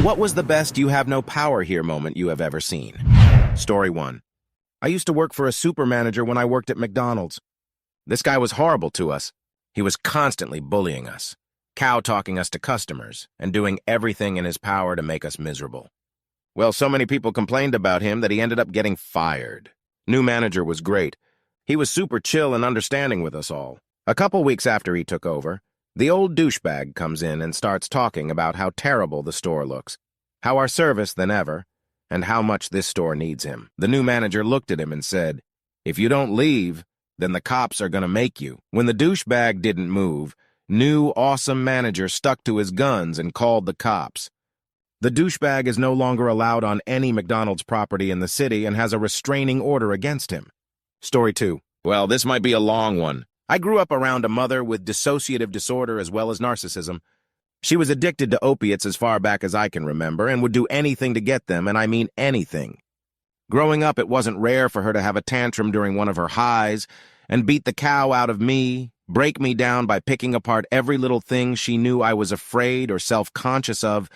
What was the best you have no power here moment you have ever seen? Story 1. I used to work for a super manager when I worked at McDonald's. This guy was horrible to us. He was constantly bullying us, cow-talking us to customers, and doing everything in his power to make us miserable. Well, so many people complained about him that he ended up getting fired. New manager was great. He was super chill and understanding with us all. A couple weeks after he took over, the old douchebag comes in and starts talking about how terrible the store looks, how our service than ever, and how much this store needs him. The new manager looked at him and said, "If you don't leave, then the cops are gonna make you." When the douchebag didn't move, new awesome manager stuck to his guns and called the cops. The douchebag is no longer allowed on any McDonald's property in the city and has a restraining order against him. Story 2. Well, this might be a long one. I grew up around a mother with dissociative disorder as well as narcissism. She was addicted to opiates as far back as I can remember and would do anything to get them, and I mean anything. Growing up, it wasn't rare for her to have a tantrum during one of her highs and beat the cow out of me, break me down by picking apart every little thing she knew I was afraid or self-conscious of,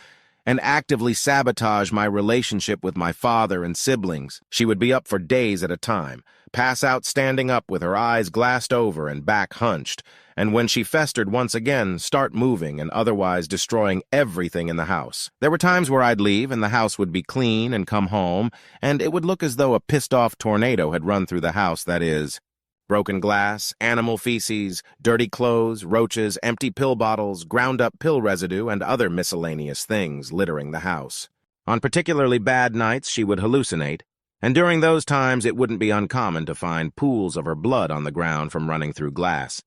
and actively sabotage my relationship with my father and siblings. She would be up for days at a time, pass out standing up with her eyes glassed over and back hunched, and when she festered once again, start moving and otherwise destroying everything in the house. There were times where I'd leave and the house would be clean and come home, and it would look as though a pissed-off tornado had run through the house, that is. Broken glass, animal feces, dirty clothes, roaches, empty pill bottles, ground-up pill residue, and other miscellaneous things littering the house. On particularly bad nights, she would hallucinate, and during those times it wouldn't be uncommon to find pools of her blood on the ground from running through glass.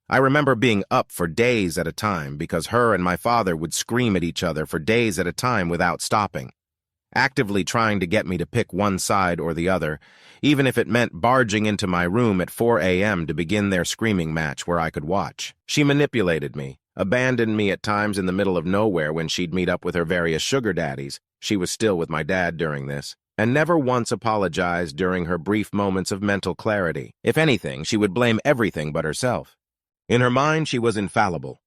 I remember being up for days at a time because her and my father would scream at each other for days at a time without stopping, actively trying to get me to pick one side or the other, even if it meant barging into my room at 4 a.m. to begin their screaming match where I could watch. She manipulated me, abandoned me at times in the middle of nowhere when she'd meet up with her various sugar daddies. She was still with my dad during this, and never once apologized during her brief moments of mental clarity. If anything, she would blame everything but herself. In her mind, she was infallible.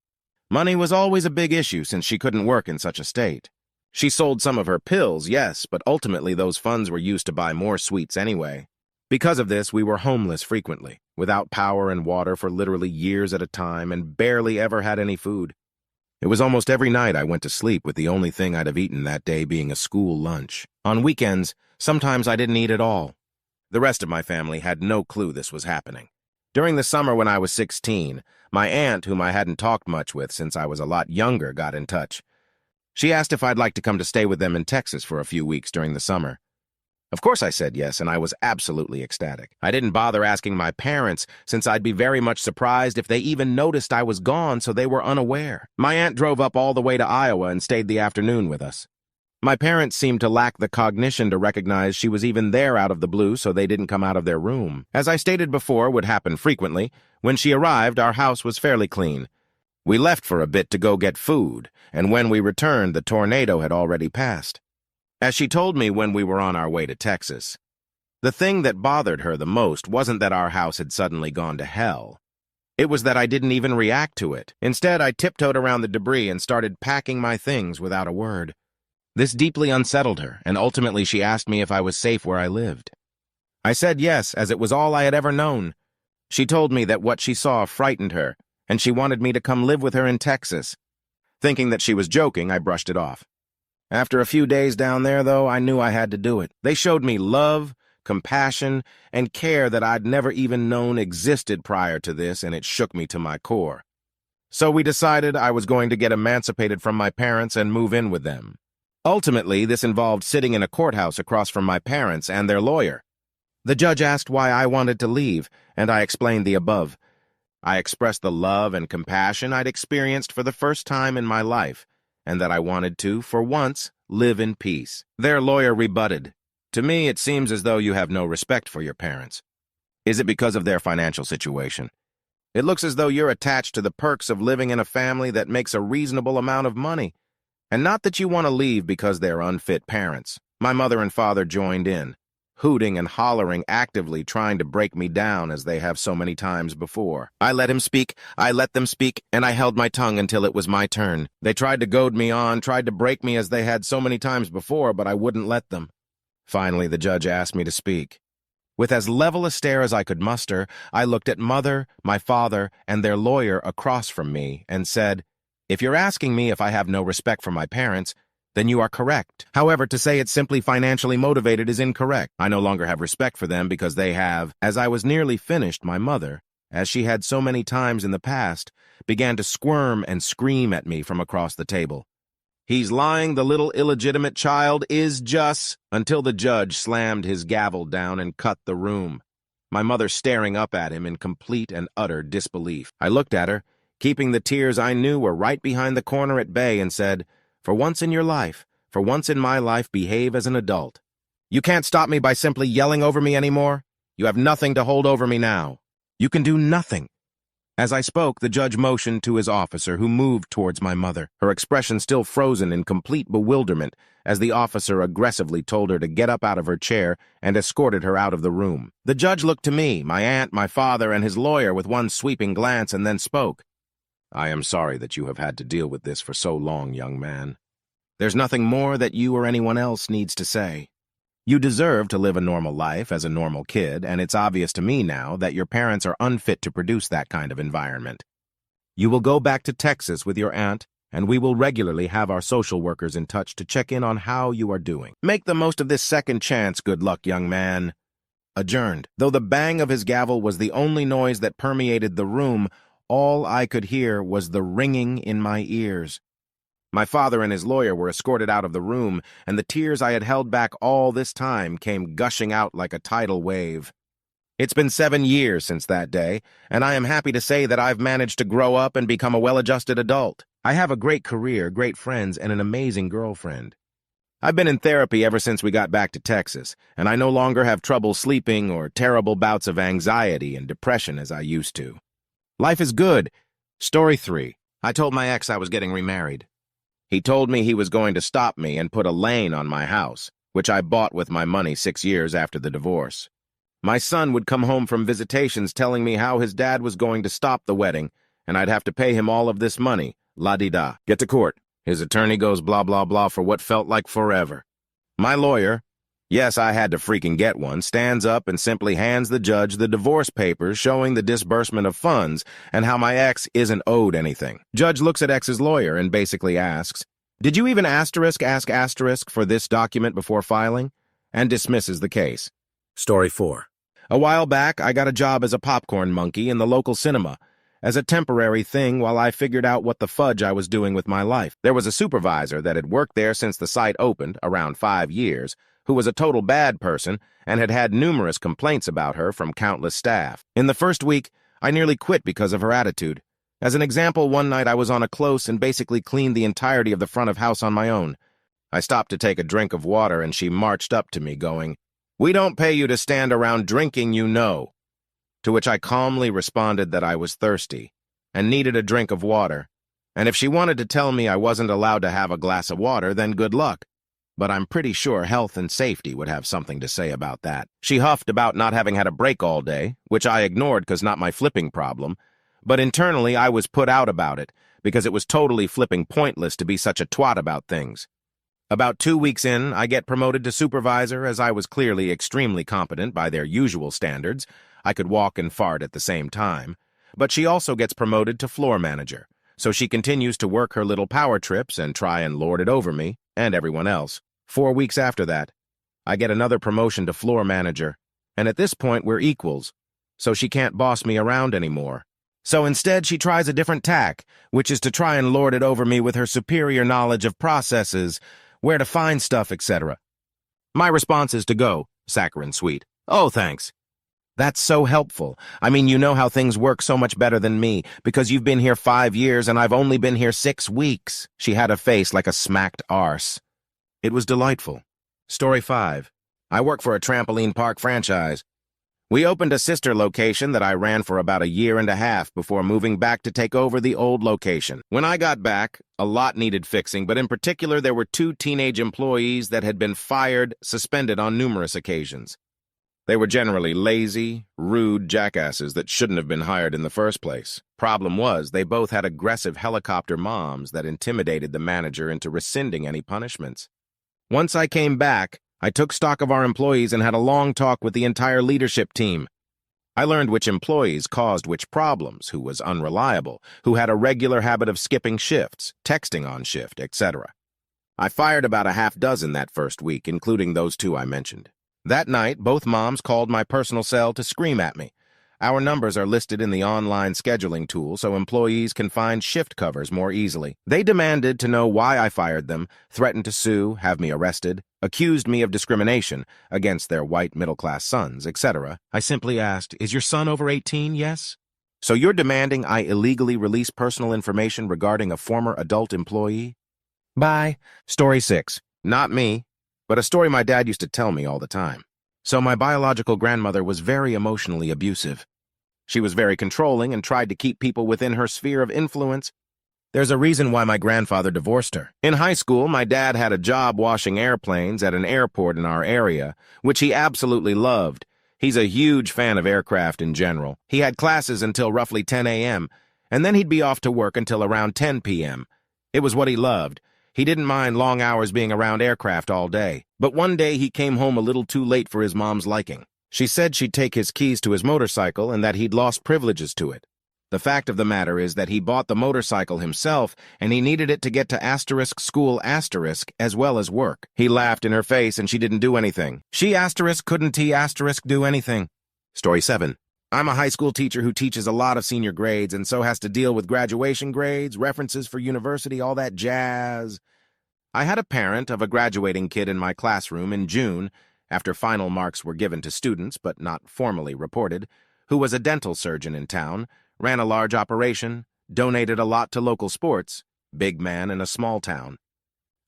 Money was always a big issue since she couldn't work in such a state. She sold some of her pills, yes, but ultimately those funds were used to buy more sweets anyway. Because of this, we were homeless frequently, without power and water for literally years at a time, and barely ever had any food. It was almost every night I went to sleep with the only thing I'd have eaten that day being a school lunch. On weekends, sometimes I didn't eat at all. The rest of my family had no clue this was happening. During the summer when I was 16, my aunt, whom I hadn't talked much with since I was a lot younger, got in touch. She asked if I'd like to come to stay with them in Texas for a few weeks during the summer. Of course I said yes, and I was absolutely ecstatic. I didn't bother asking my parents, since I'd be very much surprised if they even noticed I was gone, so they were unaware. My aunt drove up all the way to Iowa and stayed the afternoon with us. My parents seemed to lack the cognition to recognize she was even there out of the blue, so they didn't come out of their room. As I stated before would happen frequently, when she arrived, our house was fairly clean. We left for a bit to go get food, and when we returned, the tornado had already passed. As she told me when we were on our way to Texas, the thing that bothered her the most wasn't that our house had suddenly gone to hell. It was that I didn't even react to it. Instead, I tiptoed around the debris and started packing my things without a word. This deeply unsettled her, and ultimately she asked me if I was safe where I lived. I said yes, as it was all I had ever known. She told me that what she saw frightened her, and she wanted me to come live with her in Texas. Thinking that she was joking, I brushed it off. After a few days down there, though, I knew I had to do it. They showed me love, compassion, and care that I'd never even known existed prior to this, and it shook me to my core. So we decided I was going to get emancipated from my parents and move in with them. Ultimately, this involved sitting in a courthouse across from my parents and their lawyer. The judge asked why I wanted to leave, and I explained the above. I expressed the love and compassion I'd experienced for the first time in my life, and that I wanted to, for once, live in peace. Their lawyer rebutted, "To me, it seems as though you have no respect for your parents. Is it because of their financial situation? It looks as though you're attached to the perks of living in a family that makes a reasonable amount of money, and not that you want to leave because they're unfit parents." My mother and father joined in. hooting and hollering, actively trying to break me down as they have so many times before. I let him speak, I let them speak, and I held my tongue until it was my turn. They tried to goad me on, tried to break me as they had so many times before, but I wouldn't let them. Finally, the judge asked me to speak. With as level a stare as I could muster, I looked at Mother, my father, and their lawyer across from me and said, "If you're asking me if I have no respect for my parents, then you are correct. However, to say it's simply financially motivated is incorrect. I no longer have respect for them because they have." As I was nearly finished, my mother, as she had so many times in the past, began to squirm and scream at me from across the table. "He's lying, the little illegitimate child is just," until the judge slammed his gavel down and cut the room, my mother staring up at him in complete and utter disbelief. I looked at her, keeping the tears I knew were right behind the corner at bay, and said, "For once in your life, for once in my life, behave as an adult. You can't stop me by simply yelling over me anymore. You have nothing to hold over me now. You can do nothing." As I spoke, the judge motioned to his officer, who moved towards my mother, her expression still frozen in complete bewilderment, as the officer aggressively told her to get up out of her chair and escorted her out of the room. The judge looked to me, my aunt, my father, and his lawyer with one sweeping glance, and then spoke. "I am sorry that you have had to deal with this for so long, young man. There's nothing more that you or anyone else needs to say. You deserve to live a normal life as a normal kid, and it's obvious to me now that your parents are unfit to produce that kind of environment. You will go back to Texas with your aunt, and we will regularly have our social workers in touch to check in on how you are doing. Make the most of this second chance. Good luck, young man." Adjourned. Though the bang of his gavel was the only noise that permeated the room, all I could hear was the ringing in my ears. My father and his lawyer were escorted out of the room, and the tears I had held back all this time came gushing out like a tidal wave. It's been 7 years since that day, and I am happy to say that I've managed to grow up and become a well-adjusted adult. I have a great career, great friends, and an amazing girlfriend. I've been in therapy ever since we got back to Texas, and I no longer have trouble sleeping or terrible bouts of anxiety and depression as I used to. Life is good. Story 3. I told my ex I was getting remarried. He told me he was going to stop me and put a lane on my house, which I bought with my money 6 years after the divorce. My son would come home from visitations telling me how his dad was going to stop the wedding, and I'd have to pay him all of this money. La-di-da. Get to court. His attorney goes blah blah blah for what felt like forever. My lawyer, yes, I had to freaking get one, stands up and simply hands the judge the divorce papers showing the disbursement of funds and how my ex isn't owed anything. Judge looks at ex's lawyer and basically asks, "Did you even ask asterisk for this document before filing?" and dismisses the case. Story 4. A while back, I got a job as a popcorn monkey in the local cinema, as a temporary thing while I figured out what the fudge I was doing with my life. There was a supervisor that had worked there since the site opened, around 5 years, who was a total bad person and had had numerous complaints about her from countless staff. In the first week, I nearly quit because of her attitude. As an example, one night I was on a close and basically cleaned the entirety of the front of house on my own. I stopped to take a drink of water and she marched up to me going, "We don't pay you to stand around drinking, you know." To which I calmly responded that I was thirsty and needed a drink of water, and if she wanted to tell me I wasn't allowed to have a glass of water, then good luck. But I'm pretty sure health and safety would have something to say about that. She huffed about not having had a break all day, which I ignored because not my flipping problem, but internally I was put out about it because it was totally flipping pointless to be such a twat about things. About 2 weeks in, I get promoted to supervisor as I was clearly extremely competent by their usual standards. I could walk and fart at the same time. But she also gets promoted to floor manager, so she continues to work her little power trips and try and lord it over me and everyone else. 4 weeks after that, I get another promotion to floor manager, and at this point we're equals, so she can't boss me around anymore. So instead she tries a different tack, which is to try and lord it over me with her superior knowledge of processes, where to find stuff, etc. My response is to go, saccharine sweet. "Oh, thanks. That's so helpful. I mean, you know how things work so much better than me, because you've been here 5 years and I've only been here 6 weeks. She had a face like a smacked arse. It was delightful. Story 5. I work for a trampoline park franchise. We opened a sister location that I ran for about 1.5 years before moving back to take over the old location. When I got back, a lot needed fixing, but in particular there were 2 teenage employees that had been fired, suspended on numerous occasions. They were generally lazy, rude jackasses that shouldn't have been hired in the first place. Problem was, they both had aggressive helicopter moms that intimidated the manager into rescinding any punishments. Once I came back, I took stock of our employees and had a long talk with the entire leadership team. I learned which employees caused which problems, who was unreliable, who had a regular habit of skipping shifts, texting on shift, etc. I fired about a half dozen that first week, including those two I mentioned. That night, both moms called my personal cell to scream at me. Our numbers are listed in the online scheduling tool so employees can find shift covers more easily. They demanded to know why I fired them, threatened to sue, have me arrested, accused me of discrimination against their white middle-class sons, etc. I simply asked, "Is your son over 18, yes? So you're demanding I illegally release personal information regarding a former adult employee?" Bye. Story 6. Not me, but a story my dad used to tell me all the time. So my biological grandmother was very emotionally abusive. She was very controlling and tried to keep people within her sphere of influence. There's a reason why my grandfather divorced her. In high school, my dad had a job washing airplanes at an airport in our area, which he absolutely loved. He's a huge fan of aircraft in general. He had classes until roughly 10 a.m., and then he'd be off to work until around 10 p.m. It was what he loved. He didn't mind long hours being around aircraft all day. But one day he came home a little too late for his mom's liking. She said she'd take his keys to his motorcycle and that he'd lost privileges to it. The fact of the matter is that he bought the motorcycle himself and he needed it to get to asterisk school asterisk as well as work. He laughed in her face and she didn't do anything. She asterisk couldn't he asterisk do anything. Story 7. I'm a high school teacher who teaches a lot of senior grades and so has to deal with graduation grades, references for university, all that jazz. I had a parent of a graduating kid in my classroom in June, after final marks were given to students but not formally reported, who was a dental surgeon in town, ran a large operation, donated a lot to local sports, big man in a small town.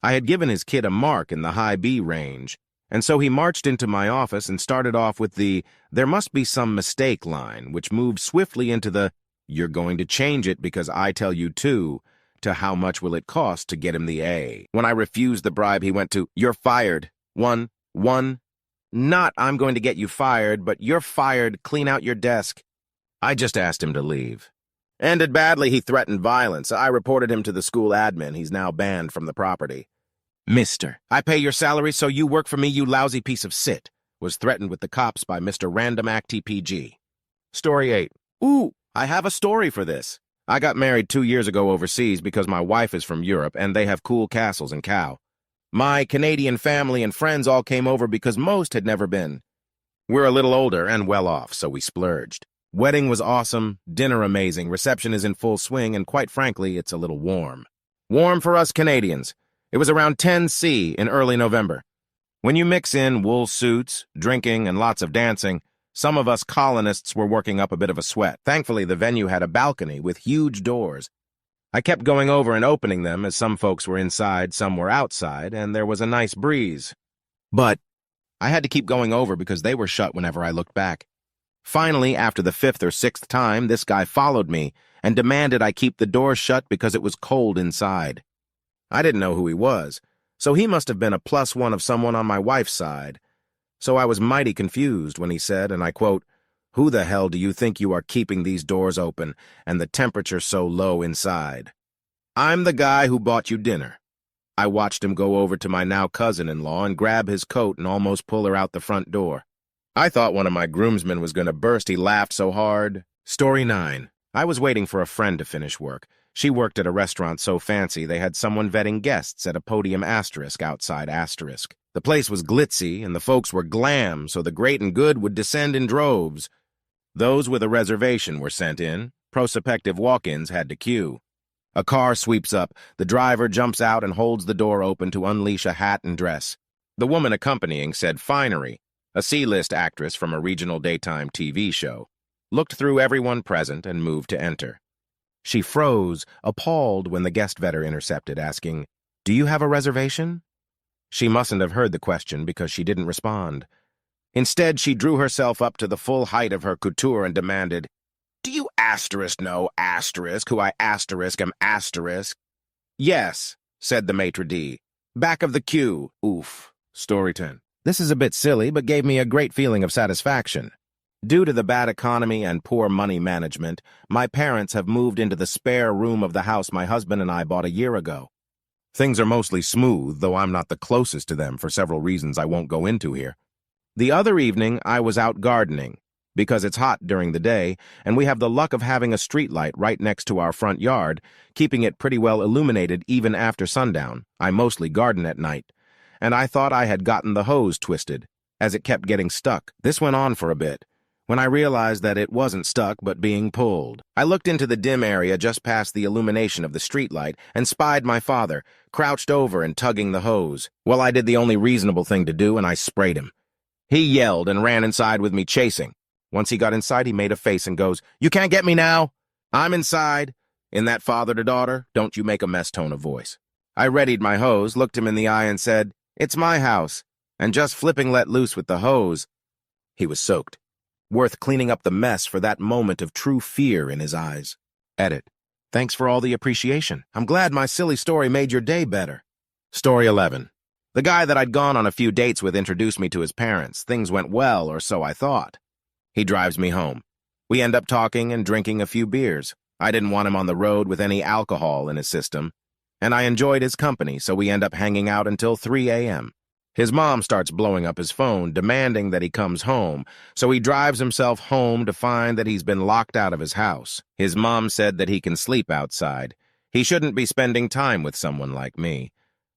I had given his kid a mark in the high B range, and so he marched into my office and started off with the "there must be some mistake" line, which moved swiftly into the "you're going to change it because I tell you to "how much will it cost to get him the A." When I refused the bribe, he went to "you're fired. One. Not "I'm going to get you fired," but "you're fired, clean out your desk." I just asked him to leave. Ended badly, he threatened violence. I reported him to the school admin. He's now banned from the property. "Mister, I pay your salary so you work for me, you lousy piece of shit," was threatened with the cops by Mr. Random Act TPG. Story 8. Ooh, I have a story for this. I got married 2 years ago overseas because my wife is from Europe and they have cool castles in Cow. My Canadian family and friends all came over because most had never been. We're a little older and well off, so we splurged. Wedding was awesome, dinner amazing, reception is in full swing, and quite frankly, it's a little warm. Warm for us Canadians. It was around 10 C in early November. When you mix in wool suits, drinking, and lots of dancing, some of us colonists were working up a bit of a sweat. Thankfully, the venue had a balcony with huge doors. I kept going over and opening them as some folks were inside, some were outside, and there was a nice breeze. But I had to keep going over because they were shut whenever I looked back. Finally, after the 5th or 6th time, this guy followed me and demanded I keep the doors shut because it was cold inside. I didn't know who he was, so he must have been a +1 of someone on my wife's side. So I was mighty confused when he said, and I quote, "Who the hell do you think you are keeping these doors open and the temperature so low inside?" "I'm the guy who bought you dinner." I watched him go over to my now cousin-in-law and grab his coat and almost pull her out the front door. I thought one of my groomsmen was going to burst. He laughed so hard. Story 9. I was waiting for a friend to finish work. She worked at a restaurant so fancy they had someone vetting guests at a podium asterisk outside asterisk. The place was glitzy and the folks were glam, so the great and good would descend in droves. Those with a reservation were sent in. Prospective walk-ins had to queue. A car sweeps up. The driver jumps out and holds the door open to unleash a hat and dress. The woman accompanying said Finery, a C-list actress from a regional daytime TV show, looked through everyone present and moved to enter. She froze, appalled, when the guest vetter intercepted, asking, "Do you have a reservation?" She mustn't have heard the question because she didn't respond. Instead, she drew herself up to the full height of her couture and demanded, "Do you asterisk know asterisk who I asterisk am asterisk?" "Yes," said the maitre d'. "Back of the queue." Oof. Story 10. This is a bit silly, but gave me a great feeling of satisfaction. Due to the bad economy and poor money management, my parents have moved into the spare room of the house my husband and I bought a year ago. Things are mostly smooth, though I'm not the closest to them for several reasons I won't go into here. The other evening, I was out gardening, because it's hot during the day, and we have the luck of having a streetlight right next to our front yard, keeping it pretty well illuminated even after sundown. I mostly garden at night, and I thought I had gotten the hose twisted, as it kept getting stuck. This went on for a bit, when I realized that it wasn't stuck but being pulled. I looked into the dim area just past the illumination of the streetlight and spied my father, crouched over and tugging the hose. Well, I did the only reasonable thing to do, and I sprayed him. He yelled and ran inside with me chasing. Once he got inside, he made a face and goes, "You can't get me now. I'm inside." In that father-to-daughter, don't you make a mess tone of voice. I readied my hose, looked him in the eye, and said, "It's my house," and just flipping let loose with the hose. He was soaked. Worth cleaning up the mess for that moment of true fear in his eyes. Edit. Thanks for all the appreciation. I'm glad my silly story made your day better. Story 11. The guy that I'd gone on a few dates with introduced me to his parents. Things went well, or so I thought. He drives me home. We end up talking and drinking a few beers. I didn't want him on the road with any alcohol in his system, and I enjoyed his company, so we end up hanging out until 3 a.m. His mom starts blowing up his phone, demanding that he comes home, so he drives himself home to find that he's been locked out of his house. His mom said that he can sleep outside. He shouldn't be spending time with someone like me.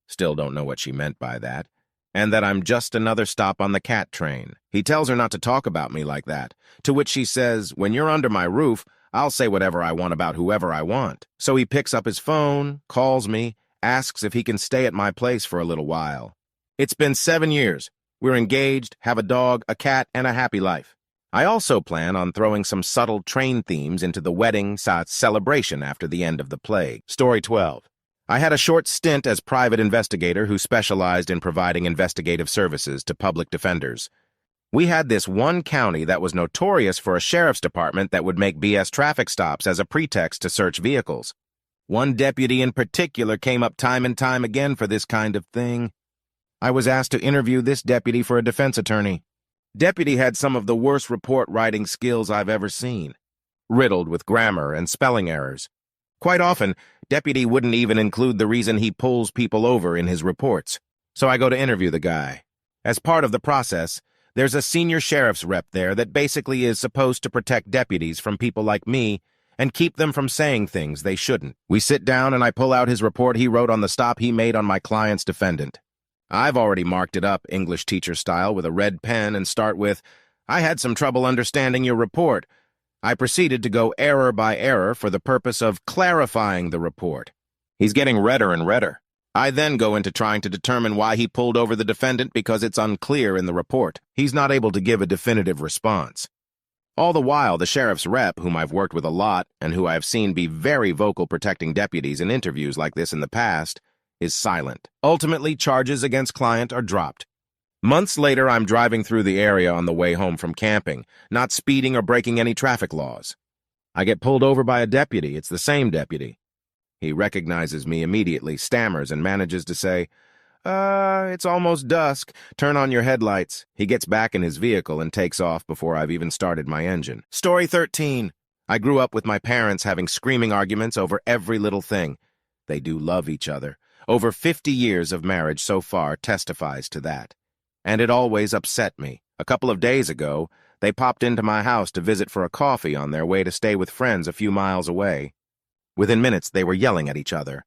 Still don't know what she meant by that. And that I'm just another stop on the cat train. He tells her not to talk about me like that, to which she says, "When you're under my roof, I'll say whatever I want about whoever I want." So he picks up his phone, calls me, asks if he can stay at my place for a little while. It's been 7 years. We're engaged, have a dog, a cat, and a happy life. I also plan on throwing some subtle train themes into the wedding celebration after the end of the plague. Story 12. I had a short stint as private investigator who specialized in providing investigative services to public defenders. We had this one county that was notorious for a sheriff's department that would make BS traffic stops as a pretext to search vehicles. One deputy in particular came up time and time again for this kind of thing. I was asked to interview this deputy for a defense attorney. Deputy had some of the worst report-writing skills I've ever seen, riddled with grammar and spelling errors. Quite often, Deputy wouldn't even include the reason he pulls people over in his reports. So I go to interview the guy. As part of the process, there's a senior sheriff's rep there that basically is supposed to protect deputies from people like me and keep them from saying things they shouldn't. We sit down and I pull out his report he wrote on the stop he made on my client's defendant. I've already marked it up English teacher style with a red pen and start with, "I had some trouble understanding your report." I proceeded to go error by error for the purpose of clarifying the report. He's getting redder and redder. I then go into trying to determine why he pulled over the defendant because it's unclear in the report. He's not able to give a definitive response. All the while, the sheriff's rep, whom I've worked with a lot and who I've seen be very vocal protecting deputies in interviews like this in the past, is silent. Ultimately, charges against client are dropped. Months later, I'm driving through the area on the way home from camping, not speeding or breaking any traffic laws. I get pulled over by a deputy. It's the same deputy. He recognizes me immediately, stammers, and manages to say, "It's almost dusk. Turn on your headlights." He gets back in his vehicle and takes off before I've even started my engine. Story 13. I grew up with my parents having screaming arguments over every little thing. They do love each other. Over 50 years of marriage so far testifies to that. And it always upset me. A couple of days ago, they popped into my house to visit for a coffee on their way to stay with friends a few miles away. Within minutes, they were yelling at each other.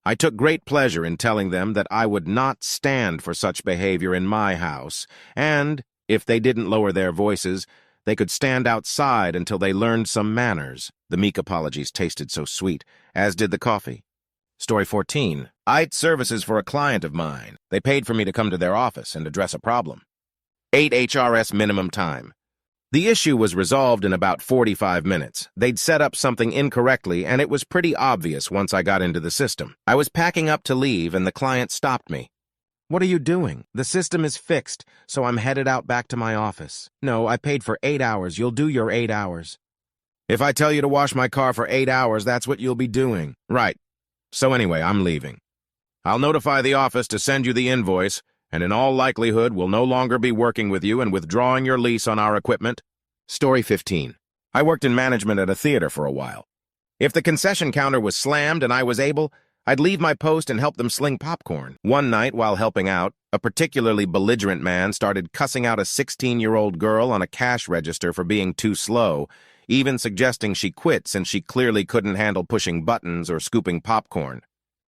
I took great pleasure in telling them that I would not stand for such behavior in my house, and, if they didn't lower their voices, they could stand outside until they learned some manners. The meek apologies tasted so sweet, as did the coffee. Story 14. IT services for a client of mine. They paid for me to come to their office and address a problem. 8 HRS minimum time. The issue was resolved in about 45 minutes. They'd set up something incorrectly, and it was pretty obvious once I got into the system. I was packing up to leave, and the client stopped me. "What are you doing?" "The system is fixed, so I'm headed out back to my office." "No, I paid for 8 hours. You'll do your 8 hours." "If I tell you to wash my car for 8 hours, that's what you'll be doing." "Right. So anyway, I'm leaving. I'll notify the office to send you the invoice, and in all likelihood will no longer be working with you and withdrawing your lease on our equipment. Story 15. I worked in management at a theater for a while. If the concession counter was slammed and I was able, I'd leave my post and help them sling popcorn. One night, while helping out, a particularly belligerent man started cussing out a 16-year-old girl on a cash register for being too slow, even suggesting she quit since she clearly couldn't handle pushing buttons or scooping popcorn.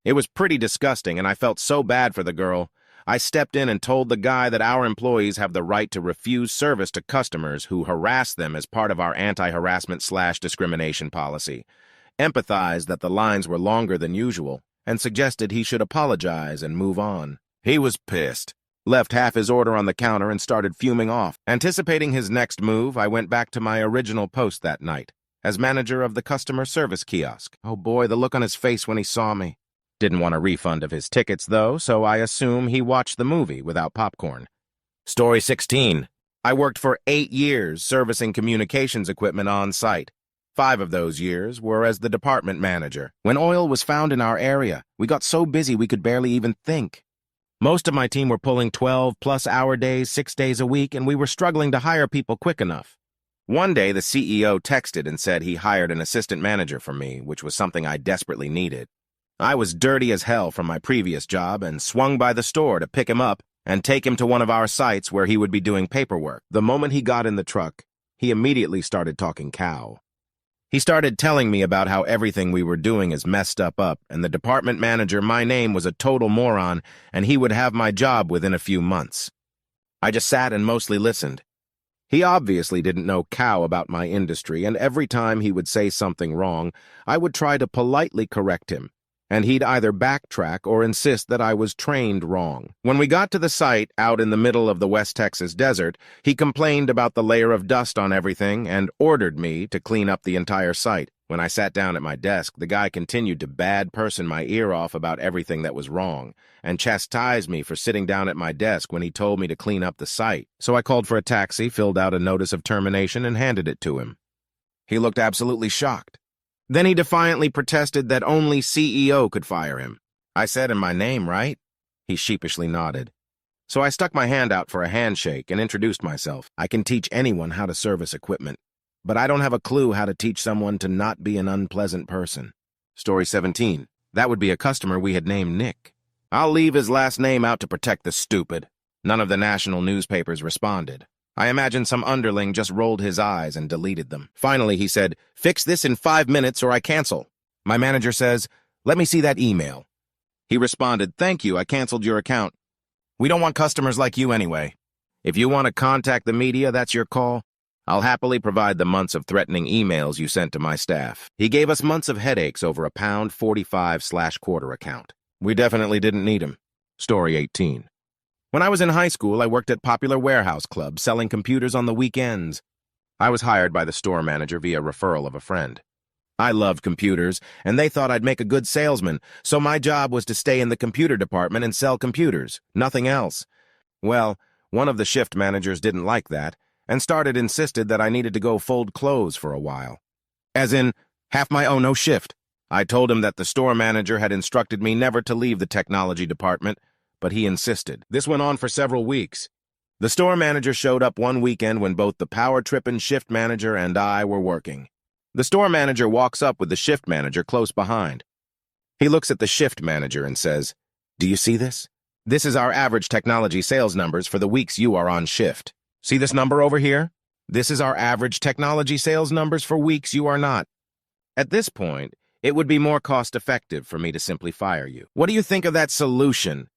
It was pretty disgusting, and I felt so bad for the girl. I stepped in and told the guy that our employees have the right to refuse service to customers who harass them as part of our anti-harassment/discrimination policy, empathized that the lines were longer than usual, and suggested he should apologize and move on. He was pissed, left half his order on the counter and started fuming off. Anticipating his next move, I went back to my original post that night, as manager of the customer service kiosk. Oh boy, the look on his face when he saw me. Didn't want a refund of his tickets, though, so I assume he watched the movie without popcorn. Story 16. I worked for 8 years servicing communications equipment on site. 5 of those years were as the department manager. When oil was found in our area, we got so busy we could barely even think. Most of my team were pulling 12-plus-hour days, 6 days a week, and we were struggling to hire people quick enough. One day, the CEO texted and said he hired an assistant manager for me, which was something I desperately needed. I was dirty as hell from my previous job and swung by the store to pick him up and take him to one of our sites where he would be doing paperwork. The moment he got in the truck, he immediately started talking cow. He started telling me about how everything we were doing is messed up, and the department manager, my name, was a total moron, and he would have my job within a few months. I just sat and mostly listened. He obviously didn't know cow about my industry, and every time he would say something wrong, I would try to politely correct him, and he'd either backtrack or insist that I was trained wrong. When we got to the site out in the middle of the West Texas desert, he complained about the layer of dust on everything and ordered me to clean up the entire site. When I sat down at my desk, the guy continued to bad person my ear off about everything that was wrong and chastised me for sitting down at my desk when he told me to clean up the site. So I called for a taxi, filled out a notice of termination, and handed it to him. He looked absolutely shocked. Then he defiantly protested that only CEO could fire him. I said, "In my name, right?" He sheepishly nodded. So I stuck my hand out for a handshake and introduced myself. I can teach anyone how to service equipment, but I don't have a clue how to teach someone to not be an unpleasant person. Story 17. That would be a customer we had named Nick. I'll leave his last name out to protect the stupid. None of the national newspapers responded. I imagine some underling just rolled his eyes and deleted them. Finally, he said, "Fix this in 5 minutes or I cancel." My manager says, "Let me see that email." He responded, "Thank you, I canceled your account. We don't want customers like you anyway. If you want to contact the media, that's your call. I'll happily provide the months of threatening emails you sent to my staff." He gave us months of headaches over a £1.45/quarter account. We definitely didn't need him. Story 18. When I was in high school, I worked at Popular Warehouse Club, selling computers on the weekends. I was hired by the store manager via referral of a friend. I loved computers, and they thought I'd make a good salesman, so my job was to stay in the computer department and sell computers, nothing else. Well, one of the shift managers didn't like that, and insisted that I needed to go fold clothes for a while. As in, half my no shift. I told him that the store manager had instructed me never to leave the technology department, but he insisted. This went on for several weeks. The store manager showed up one weekend when both the power-tripping shift manager and I were working. The store manager walks up with the shift manager close behind. He looks at the shift manager and says, "Do you see this? This is our average technology sales numbers for the weeks you are on shift. See this number over here? This is our average technology sales numbers for weeks you are not. At this point, it would be more cost-effective for me to simply fire you. What do you think of that solution?"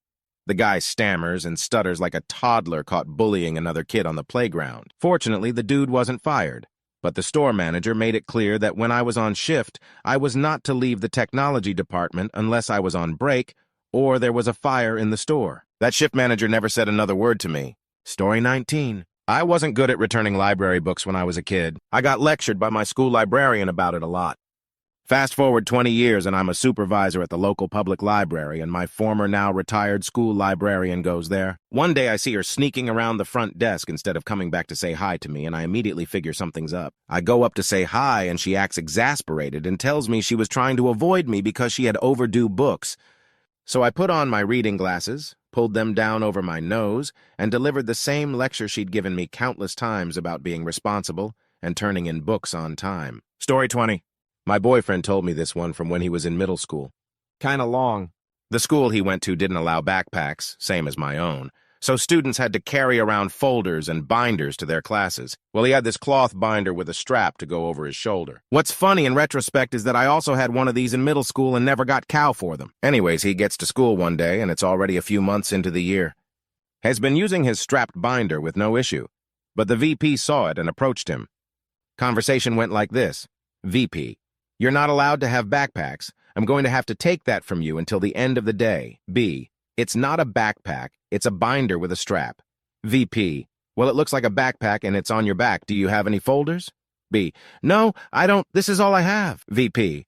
The guy stammers and stutters like a toddler caught bullying another kid on the playground. Fortunately, the dude wasn't fired, but the store manager made it clear that when I was on shift, I was not to leave the technology department unless I was on break or there was a fire in the store. That shift manager never said another word to me. Story 19. I wasn't good at returning library books when I was a kid. I got lectured by my school librarian about it a lot. Fast forward 20 years and I'm a supervisor at the local public library and my former now retired school librarian goes there. One day I see her sneaking around the front desk instead of coming back to say hi to me and I immediately figure something's up. I go up to say hi and she acts exasperated and tells me she was trying to avoid me because she had overdue books. So I put on my reading glasses, pulled them down over my nose, and delivered the same lecture she'd given me countless times about being responsible and turning in books on time. Story 20. My boyfriend told me this one from when he was in middle school. Kinda long. The school he went to didn't allow backpacks, same as my own, so students had to carry around folders and binders to their classes. Well, he had this cloth binder with a strap to go over his shoulder. What's funny in retrospect is that I also had one of these in middle school and never got cow for them. Anyways, he gets to school one day, and it's already a few months into the year. Has been using his strapped binder with no issue, but the VP saw it and approached him. Conversation went like this. VP, you're not allowed to have backpacks. I'm going to have to take that from you until the end of the day. B, it's not a backpack, it's a binder with a strap. VP, well, it looks like a backpack and it's on your back. Do you have any folders? B, no, I don't. This is all I have. VP,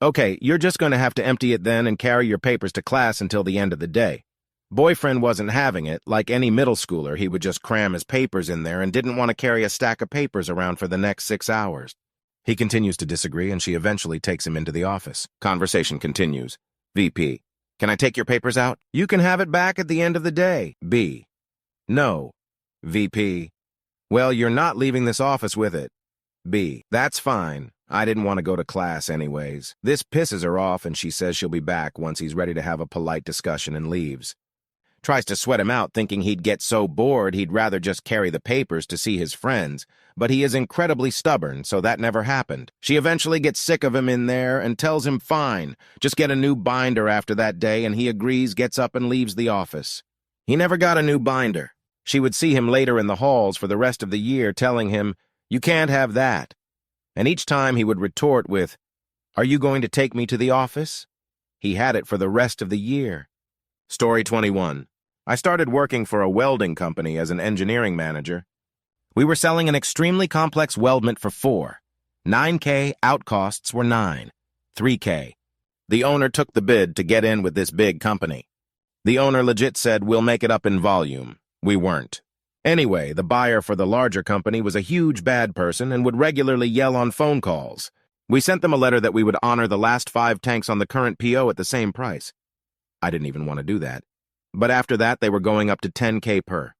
okay, you're just going to have to empty it then and carry your papers to class until the end of the day. Boyfriend wasn't having it. Like any middle schooler, he would just cram his papers in there and didn't want to carry a stack of papers around for the next 6 hours. He continues to disagree, and she eventually takes him into the office. Conversation continues. VP, can I take your papers out? You can have it back at the end of the day. B, no. VP, well, you're not leaving this office with it. B, that's fine. I didn't want to go to class anyways. This pisses her off, and she says she'll be back once he's ready to have a polite discussion and leaves. Tries to sweat him out, thinking he'd get so bored he'd rather just carry the papers to see his friends, but he is incredibly stubborn, so that never happened. She eventually gets sick of him in there and tells him fine, just get a new binder after that day, and he agrees, gets up and leaves the office. He never got a new binder. She would see him later in the halls for the rest of the year telling him, you can't have that. And each time he would retort with, are you going to take me to the office? He had it for the rest of the year. Story 21. I started working for a welding company as an engineering manager. We were selling an extremely complex weldment for $4. $9K, out costs were $9. $3K. The owner took the bid to get in with this big company. The owner legit said, we'll make it up in volume. We weren't. Anyway, the buyer for the larger company was a huge bad person and would regularly yell on phone calls. We sent them a letter that we would honor the last 5 tanks on the current PO at the same price. I didn't even want to do that. But after that, they were going up to $10K per.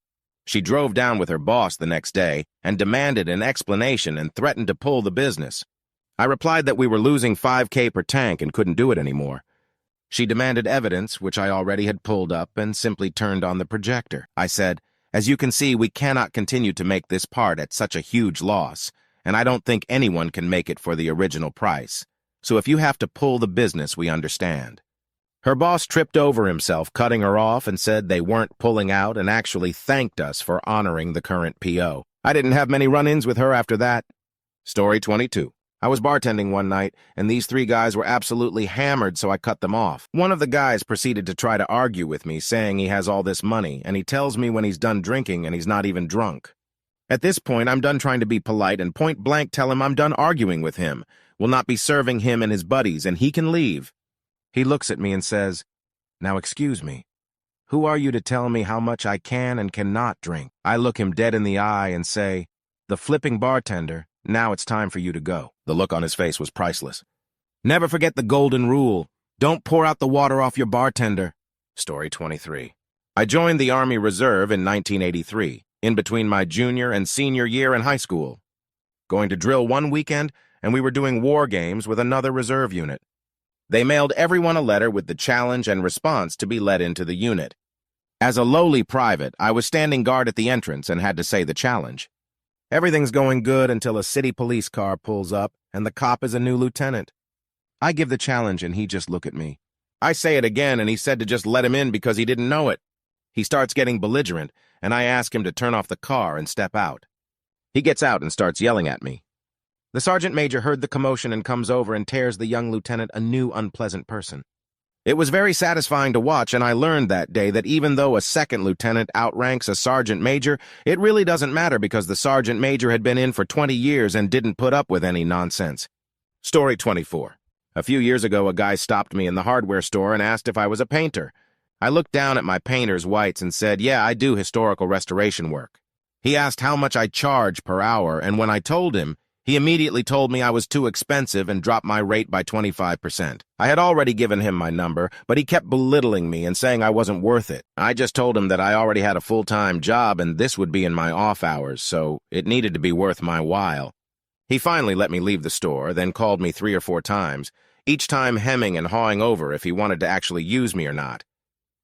She drove down with her boss the next day and demanded an explanation and threatened to pull the business. I replied that we were losing $5K per tank and couldn't do it anymore. She demanded evidence, which I already had pulled up, and simply turned on the projector. I said, as you can see, we cannot continue to make this part at such a huge loss, and I don't think anyone can make it for the original price. So if you have to pull the business, we understand. Her boss tripped over himself, cutting her off, and said they weren't pulling out and actually thanked us for honoring the current PO. I didn't have many run-ins with her after that. Story 22. I was bartending one night, and these 3 guys were absolutely hammered, so I cut them off. One of the guys proceeded to try to argue with me, saying he has all this money, and he tells me when he's done drinking and he's not even drunk. At this point, I'm done trying to be polite and point-blank tell him I'm done arguing with him, will not be serving him and his buddies, and he can leave. He looks at me and says, now excuse me, who are you to tell me how much I can and cannot drink? I look him dead in the eye and say, the flipping bartender, now it's time for you to go. The look on his face was priceless. Never forget the golden rule. Don't pour out the water off your bartender. Story 23. I joined the Army Reserve in 1983, in between my junior and senior year in high school. Going to drill one weekend, and we were doing war games with another reserve unit. They mailed everyone a letter with the challenge and response to be let into the unit. As a lowly private, I was standing guard at the entrance and had to say the challenge. Everything's going good until a city police car pulls up, and the cop is a new lieutenant. I give the challenge, and he just look at me. I say it again, and he said to just let him in because he didn't know it. He starts getting belligerent, and I ask him to turn off the car and step out. He gets out and starts yelling at me. The sergeant major heard the commotion and comes over and tears the young lieutenant a new unpleasant person. It was very satisfying to watch, and I learned that day that even though a second lieutenant outranks a sergeant major, it really doesn't matter because the sergeant major had been in for 20 years and didn't put up with any nonsense. Story 24. A few years ago, a guy stopped me in the hardware store and asked if I was a painter. I looked down at my painter's whites and said, yeah, I do historical restoration work. He asked how much I charge per hour, and when I told him, He immediately told me I was too expensive and dropped my rate by 25%. I had already given him my number, but he kept belittling me and saying I wasn't worth it. I just told him that I already had a full-time job and this would be in my off hours, so it needed to be worth my while. He finally let me leave the store, then called me 3 or 4 times, each time hemming and hawing over if he wanted to actually use me or not.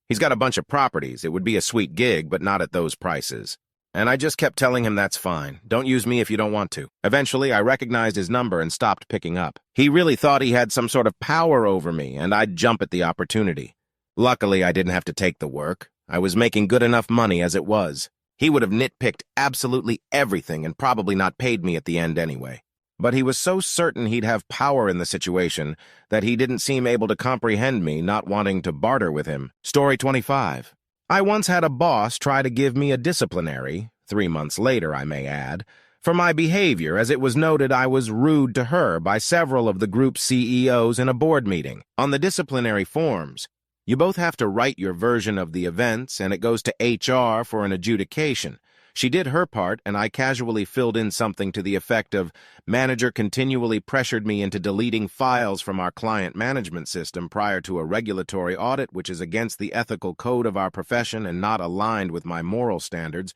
He's got a bunch of properties. It would be a sweet gig, but not at those prices. And I just kept telling him that's fine. Don't use me if you don't want to. Eventually, I recognized his number and stopped picking up. He really thought he had some sort of power over me, and I'd jump at the opportunity. Luckily, I didn't have to take the work. I was making good enough money as it was. He would have nitpicked absolutely everything and probably not paid me at the end anyway. But he was so certain he'd have power in the situation that he didn't seem able to comprehend me not wanting to barter with him. Story 25. I once had a boss try to give me a disciplinary, 3 months later I may add, for my behavior as it was noted I was rude to her by several of the group's CEOs in a board meeting. On the disciplinary forms, you both have to write your version of the events and it goes to HR for an adjudication. She did her part, and I casually filled in something to the effect of, "Manager continually pressured me into deleting files from our client management system prior to a regulatory audit, which is against the ethical code of our profession and not aligned with my moral standards.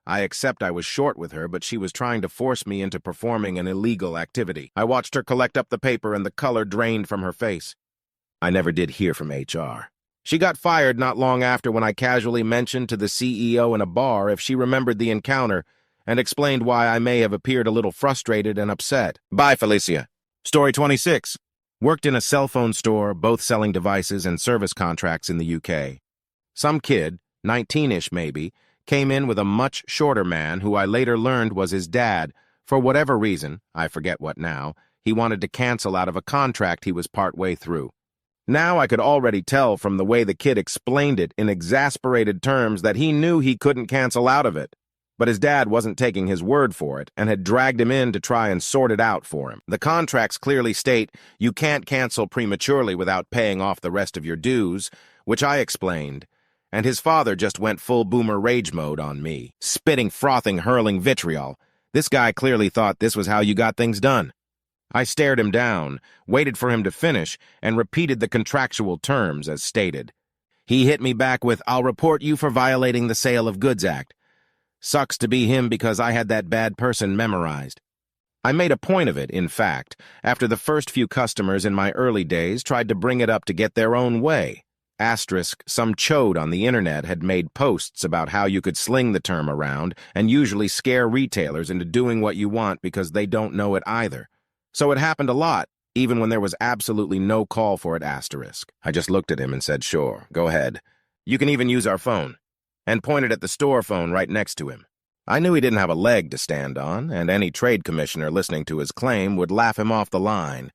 I accept I was short with her, but she was trying to force me into performing an illegal activity." I watched her collect up the paper and the color drained from her face. I never did hear from HR. She got fired not long after when I casually mentioned to the CEO in a bar if she remembered the encounter and explained why I may have appeared a little frustrated and upset. Bye, Felicia. Story 26. Worked in a cell phone store, both selling devices and service contracts in the UK. Some kid, 19-ish maybe, came in with a much shorter man who I later learned was his dad. For whatever reason, I forget what now, he wanted to cancel out of a contract he was partway through. Now I could already tell from the way the kid explained it in exasperated terms that he knew he couldn't cancel out of it. But his dad wasn't taking his word for it and had dragged him in to try and sort it out for him. The contracts clearly state you can't cancel prematurely without paying off the rest of your dues, which I explained, and his father just went full boomer rage mode on me, spitting, frothing, hurling vitriol. This guy clearly thought this was how you got things done. I stared him down, waited for him to finish, and repeated the contractual terms as stated. He hit me back with, "I'll report you for violating the Sale of Goods Act." Sucks to be him because I had that bad person memorized. I made a point of it, in fact, after the first few customers in my early days tried to bring it up to get their own way. Asterisk, some chode on the internet had made posts about how you could sling the term around and usually scare retailers into doing what you want because they don't know it either. So it happened a lot, even when there was absolutely no call for it, asterisk. I just looked at him and said, "Sure, go ahead. You can even use our phone," and pointed at the store phone right next to him. I knew he didn't have a leg to stand on, and any trade commissioner listening to his claim would laugh him off the line.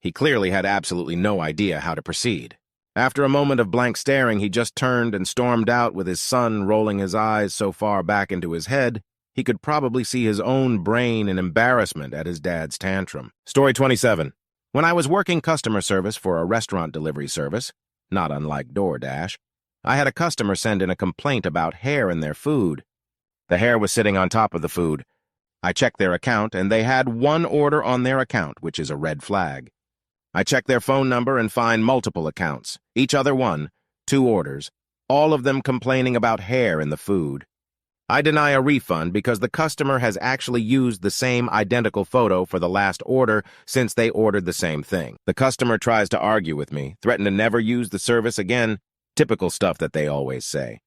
He clearly had absolutely no idea how to proceed. After a moment of blank staring, he just turned and stormed out with his son rolling his eyes so far back into his head, he could probably see his own brain in embarrassment at his dad's tantrum. Story 27. When I was working customer service for a restaurant delivery service, not unlike DoorDash, I had a customer send in a complaint about hair in their food. The hair was sitting on top of the food. I checked their account, and they had one order on their account, which is a red flag. I checked their phone number and find multiple accounts, each other one, 2 orders, all of them complaining about hair in the food. I deny a refund because the customer has actually used the same identical photo for the last order since they ordered the same thing. The customer tries to argue with me, threaten to never use the service again, typical stuff that they always say.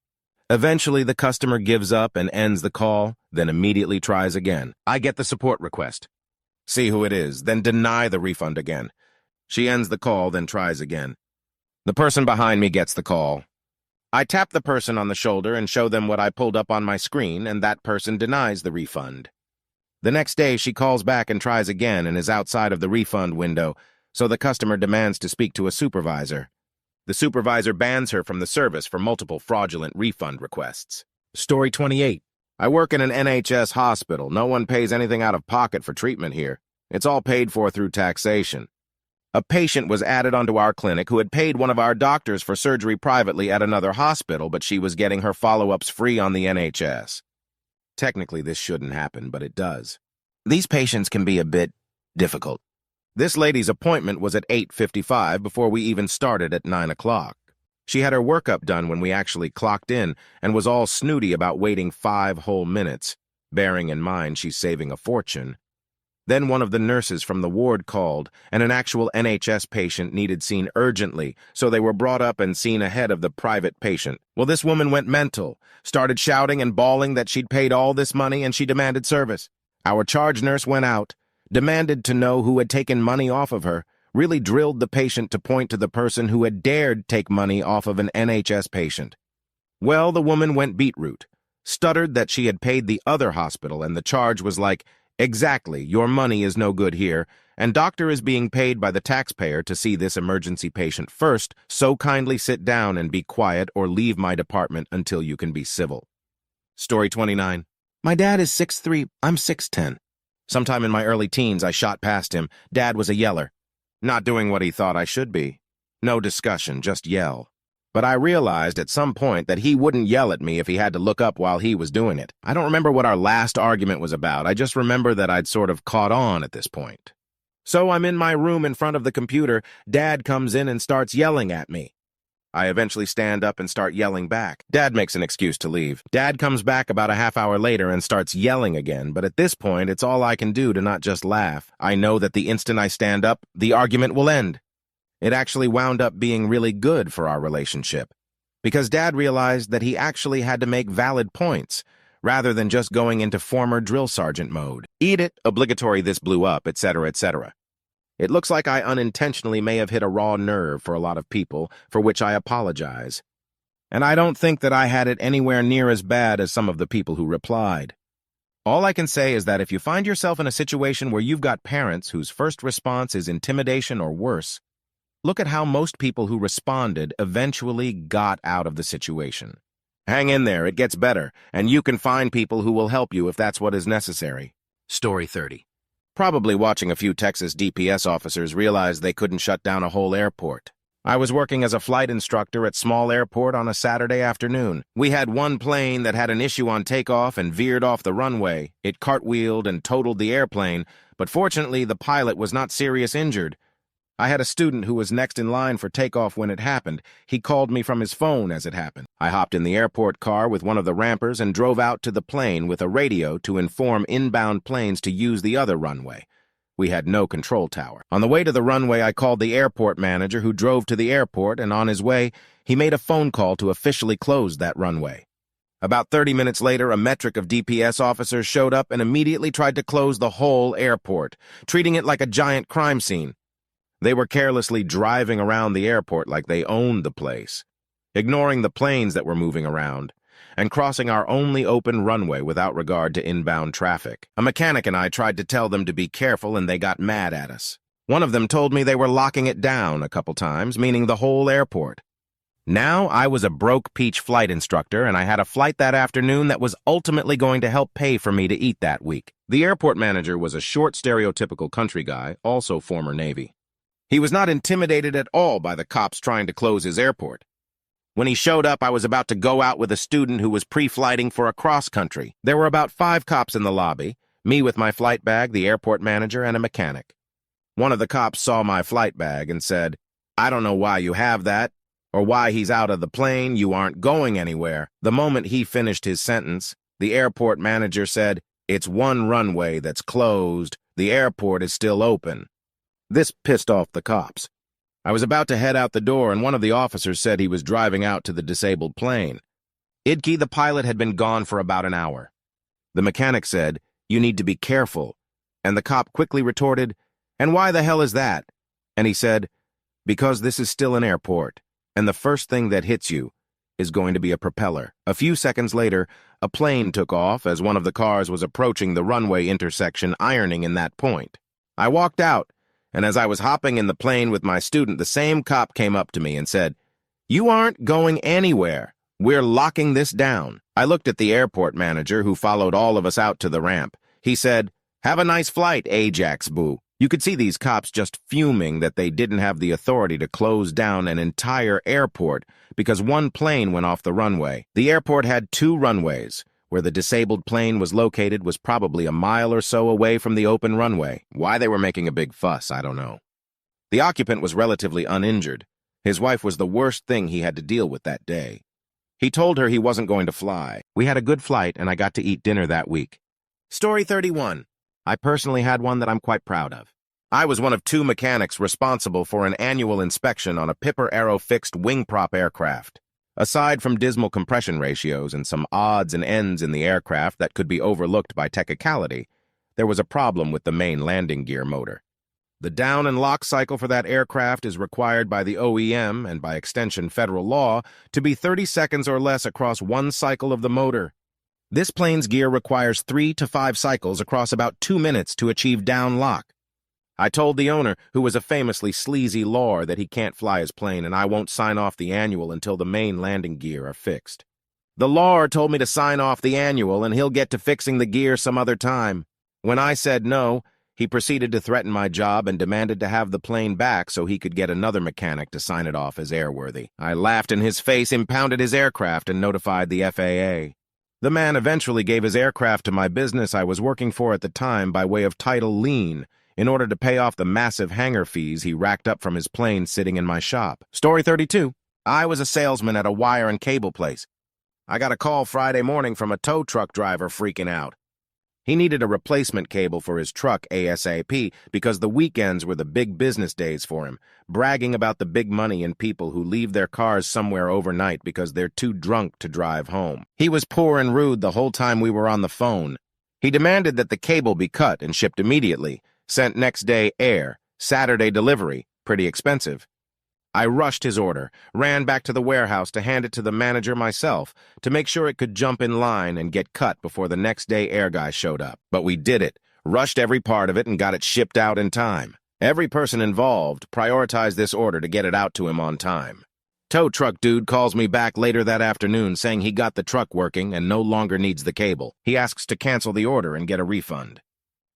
Eventually, the customer gives up and ends the call, then immediately tries again. I get the support request. See who it is, then deny the refund again. She ends the call, then tries again. The person behind me gets the call. I tap the person on the shoulder and show them what I pulled up on my screen, and that person denies the refund. The next day, she calls back and tries again and is outside of the refund window, so the customer demands to speak to a supervisor. The supervisor bans her from the service for multiple fraudulent refund requests. Story 28. I work in an NHS hospital. No one pays anything out of pocket for treatment here. It's all paid for through taxation. A patient was added onto our clinic who had paid one of our doctors for surgery privately at another hospital, but she was getting her follow-ups free on the NHS. Technically, this shouldn't happen, but it does. These patients can be a bit difficult. This lady's appointment was at 8:55 before we even started at 9 o'clock. She had her workup done when we actually clocked in and was all snooty about waiting 5 whole minutes, bearing in mind she's saving a fortune. Then one of the nurses from the ward called, and an actual NHS patient needed seen urgently, so they were brought up and seen ahead of the private patient. Well, this woman went mental, started shouting and bawling that she'd paid all this money and she demanded service. Our charge nurse went out, demanded to know who had taken money off of her, really drilled the patient to point to the person who had dared take money off of an NHS patient. Well, the woman went beetroot, stuttered that she had paid the other hospital, and the charge was like, "Exactly, your money is no good here, and doctor is being paid by the taxpayer to see this emergency patient first, so kindly sit down and be quiet or leave my department until you can be civil." Story 29. My dad is 6'3", I'm 6'10". Sometime in my early teens, I shot past him. Dad was a yeller. Not doing what he thought I should be. No discussion, just yell. But I realized at some point that he wouldn't yell at me if he had to look up while he was doing it. I don't remember what our last argument was about. I just remember that I'd sort of caught on at this point. So I'm in my room in front of the computer. Dad comes in and starts yelling at me. I eventually stand up and start yelling back. Dad makes an excuse to leave. Dad comes back about a half hour later and starts yelling again, but at this point, it's all I can do to not just laugh. I know that the instant I stand up, the argument will end. It actually wound up being really good for our relationship, because Dad realized that he actually had to make valid points, rather than just going into former drill sergeant mode. Eat it, obligatory this blew up, etc., etc. It looks like I unintentionally may have hit a raw nerve for a lot of people, for which I apologize. And I don't think that I had it anywhere near as bad as some of the people who replied. All I can say is that if you find yourself in a situation where you've got parents whose first response is intimidation or worse, look at how most people who responded eventually got out of the situation. Hang in there, it gets better, and you can find people who will help you if that's what is necessary. Story 30. Probably watching a few Texas DPS officers realize they couldn't shut down a whole airport. I was working as a flight instructor at small airport on a Saturday afternoon. We had one plane that had an issue on takeoff and veered off the runway. It cartwheeled and totaled the airplane, but fortunately the pilot was not serious injured. I had a student who was next in line for takeoff when it happened. He called me from his phone as it happened. I hopped in the airport car with one of the rampers and drove out to the plane with a radio to inform inbound planes to use the other runway. We had no control tower. On the way to the runway, I called the airport manager who drove to the airport, and on his way, he made a phone call to officially close that runway. About 30 minutes later, a metric of DPS officers showed up and immediately tried to close the whole airport, treating it like a giant crime scene. They were carelessly driving around the airport like they owned the place, ignoring the planes that were moving around, and crossing our only open runway without regard to inbound traffic. A mechanic and I tried to tell them to be careful, and they got mad at us. One of them told me they were locking it down a couple times, meaning the whole airport. Now I was a broke peach flight instructor, and I had a flight that afternoon that was ultimately going to help pay for me to eat that week. The airport manager was a short, stereotypical country guy, also former Navy. He was not intimidated at all by the cops trying to close his airport. When he showed up, I was about to go out with a student who was pre-flighting for a cross-country. There were about 5 cops in the lobby, me with my flight bag, the airport manager, and a mechanic. One of the cops saw my flight bag and said, "I don't know why you have that, or why he's out of the plane. You aren't going anywhere." The moment he finished his sentence, the airport manager said, "It's one runway that's closed. The airport is still open." This pissed off the cops. I was about to head out the door, and one of the officers said he was driving out to the disabled plane. Idke, the pilot, had been gone for about an hour. The mechanic said, "You need to be careful." And the cop quickly retorted, "And why the hell is that?" And he said, "Because this is still an airport, and the first thing that hits you is going to be a propeller." A few seconds later, a plane took off as one of the cars was approaching the runway intersection, ironing in that point. I walked out, and as I was hopping in the plane with my student, the same cop came up to me and said, "You aren't going anywhere. We're locking this down." I looked at the airport manager, who followed all of us out to the ramp. He said, "Have a nice flight, Ajax Boo." You could see these cops just fuming that they didn't have the authority to close down an entire airport because one plane went off the runway. The airport had 2 runways, Where the disabled plane was located was probably a mile or so away from the open runway. Why they were making a big fuss, I don't know. The occupant was relatively uninjured. His wife was the worst thing he had to deal with that day. He told her he wasn't going to fly. We had a good flight, and I got to eat dinner that week. Story 31. I personally had one that I'm quite proud of. I was one of 2 mechanics responsible for an annual inspection on a Piper Arrow fixed wing prop aircraft. Aside from dismal compression ratios and some odds and ends in the aircraft that could be overlooked by technicality, there was a problem with the main landing gear motor. The down and lock cycle for that aircraft is required by the OEM, and by extension federal law, to be 30 seconds or less across one cycle of the motor. This plane's gear requires 3 to 5 cycles across about 2 minutes to achieve down lock. I told the owner, who was a famously sleazy lawyer, that he can't fly his plane and I won't sign off the annual until the main landing gear are fixed. The lawyer told me to sign off the annual and he'll get to fixing the gear some other time. When I said no, he proceeded to threaten my job and demanded to have the plane back so he could get another mechanic to sign it off as airworthy. I laughed in his face, impounded his aircraft, and notified the FAA. The man eventually gave his aircraft to my business I was working for at the time by way of title lien, in order to pay off the massive hangar fees he racked up from his plane sitting in my shop. Story 32. I was a salesman at a wire and cable place. I got a call Friday morning from a tow truck driver freaking out. He needed a replacement cable for his truck ASAP because the weekends were the big business days for him, bragging about the big money and people who leave their cars somewhere overnight because they're too drunk to drive home. He was poor and rude the whole time we were on the phone. He demanded that the cable be cut and shipped immediately, sent next day air, Saturday delivery, pretty expensive. I rushed his order, ran back to the warehouse to hand it to the manager myself to make sure it could jump in line and get cut before the next day air guy showed up. But we did it, rushed every part of it, and got it shipped out in time. Every person involved prioritized this order to get it out to him on time. Tow truck dude calls me back later that afternoon saying he got the truck working and no longer needs the cable. He asks to cancel the order and get a refund.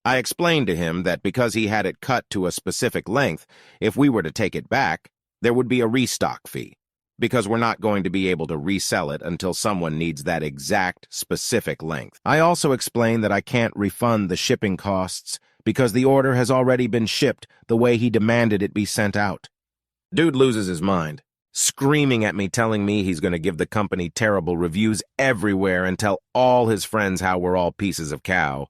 I explained to him that because he had it cut to a specific length, if we were to take it back, there would be a restock fee, because we're not going to be able to resell it until someone needs that exact, specific length. I also explained that I can't refund the shipping costs because the order has already been shipped the way he demanded it be sent out. Dude loses his mind, screaming at me, telling me he's going to give the company terrible reviews everywhere and tell all his friends how we're all pieces of cow.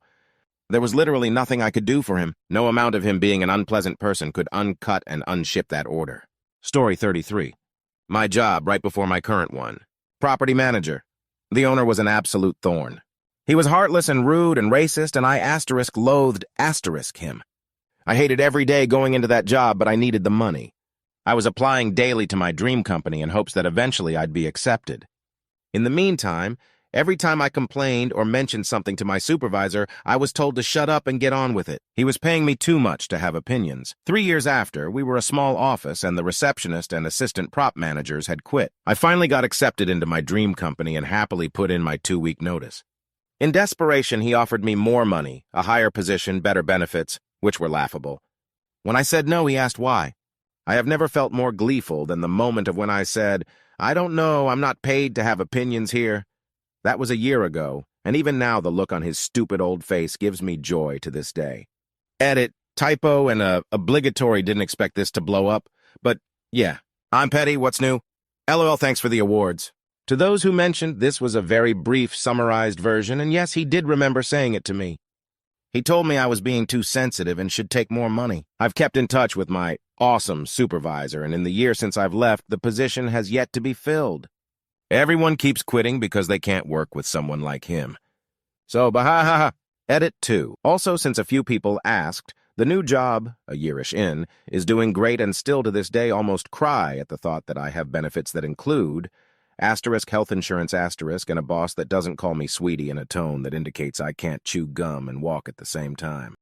There was literally nothing I could do for him. No amount of him being an unpleasant person could uncut and unship that order. Story 33. My job right before my current one. Property manager. The owner was an absolute thorn. He was heartless and rude and racist, and I loathed him. I hated every day going into that job, but I needed the money. I was applying daily to my dream company in hopes that eventually I'd be accepted. In the meantime, every time I complained or mentioned something to my supervisor, I was told to shut up and get on with it. He was paying me too much to have opinions. 3 years after, we were a small office and the receptionist and assistant prop managers had quit. I finally got accepted into my dream company and happily put in my 2-week notice. In desperation, he offered me more money, a higher position, better benefits, which were laughable. When I said no, he asked why. I have never felt more gleeful than the moment of when I said, "I don't know, I'm not paid to have opinions here." That was a year ago, and even now the look on his stupid old face gives me joy to this day. Edit, typo, and obligatory didn't expect this to blow up, but yeah. I'm Petty, what's new? LOL, thanks for the awards. To those who mentioned, this was a very brief, summarized version, and yes, he did remember saying it to me. He told me I was being too sensitive and should take more money. I've kept in touch with my awesome supervisor, and in the year since I've left, the position has yet to be filled. Everyone keeps quitting because they can't work with someone like him. So, bahahaha. Edit 2. Also, since a few people asked, the new job, a yearish in, is doing great and still to this day almost cry at the thought that I have benefits that include health insurance, and a boss that doesn't call me sweetie in a tone that indicates I can't chew gum and walk at the same time.